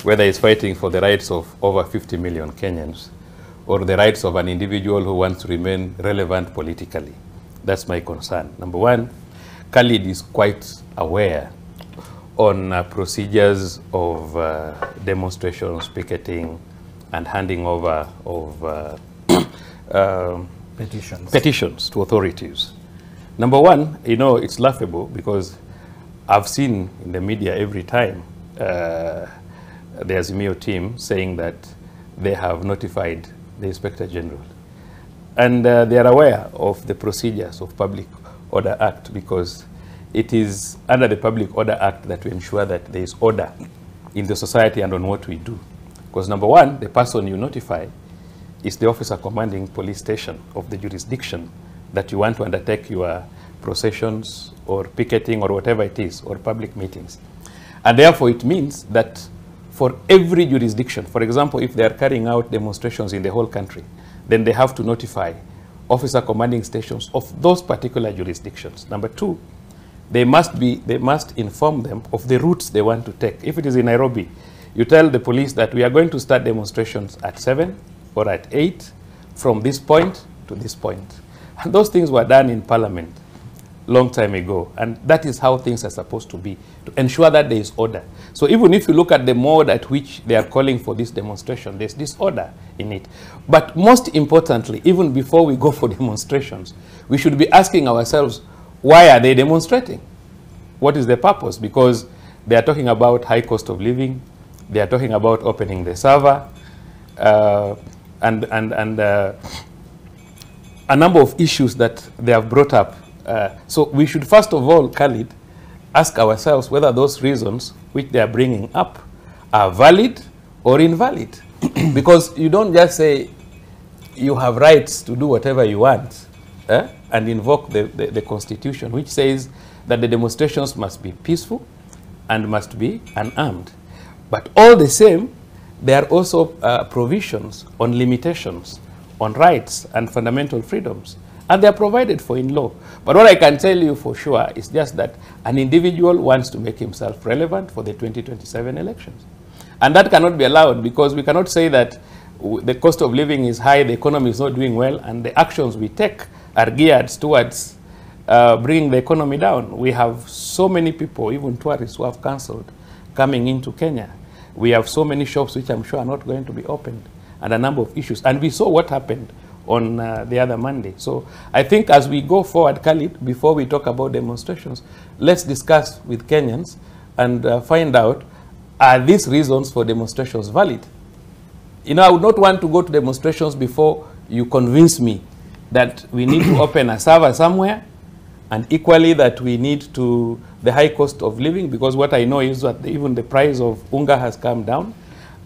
whether it's fighting for the rights of over 50 million Kenyans or the rights of an individual who wants to remain relevant politically. That's my concern. Number one, Khalid is quite aware on procedures of demonstrations, picketing, and handing over of petitions to authorities. Number one, you know, it's laughable because I've seen in the media every time the Azimio team saying that they have notified the Inspector General. And they are aware of the procedures of Public Order Act because it is under the Public Order Act that we ensure that there is order in the society and on what we do. Because number one, the person you notify is the officer commanding police station of the jurisdiction that you want to undertake your processions or picketing or whatever it is, or public meetings. And therefore it means that for every jurisdiction, for example, if they are carrying out demonstrations in the whole country, then they have to notify officer commanding stations of those particular jurisdictions. Number two, they must inform them of the routes they want to take. If it is in Nairobi, you tell the police that we are going to start demonstrations at 7 or at 8 from this point to this point. And those things were done in Parliament long time ago, and that is how things are supposed to be, to ensure that there is order. So even if you look at the mode at which they are calling for this demonstration, there's disorder in it. But most importantly, even before we go for demonstrations, we should be asking ourselves, why are they demonstrating? What is the purpose? Because they are talking about high cost of living, they are talking about opening the server, and a number of issues that they have brought up. So we should first of all, Khalid, ask ourselves whether those reasons which they are bringing up are valid or invalid. Because you don't just say you have rights to do whatever you want and invoke the Constitution, which says that the demonstrations must be peaceful and must be unarmed. But all the same, there are also provisions on limitations on rights and fundamental freedoms, and they are provided for in law. But what I can tell you for sure is just that an individual wants to make himself relevant for the 2027 elections. And that cannot be allowed, because we cannot say that the cost of living is high, the economy is not doing well, and the actions we take are geared towards bringing the economy down. We have so many people, even tourists, who have cancelled coming into Kenya. We have so many shops which I'm sure are not going to be opened, and a number of issues. And we saw what happened on the other Monday. So I think as we go forward, Khalid, before we talk about demonstrations, let's discuss with Kenyans and find out, are these reasons for demonstrations valid? You know, I would not want to go to demonstrations before you convince me that we need to open a server somewhere, and equally that we need to, the high cost of living, because what I know is that even the price of unga has come down.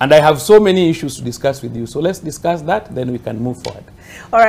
And I have so many issues to discuss with you. So let's discuss that, then we can move forward. All right.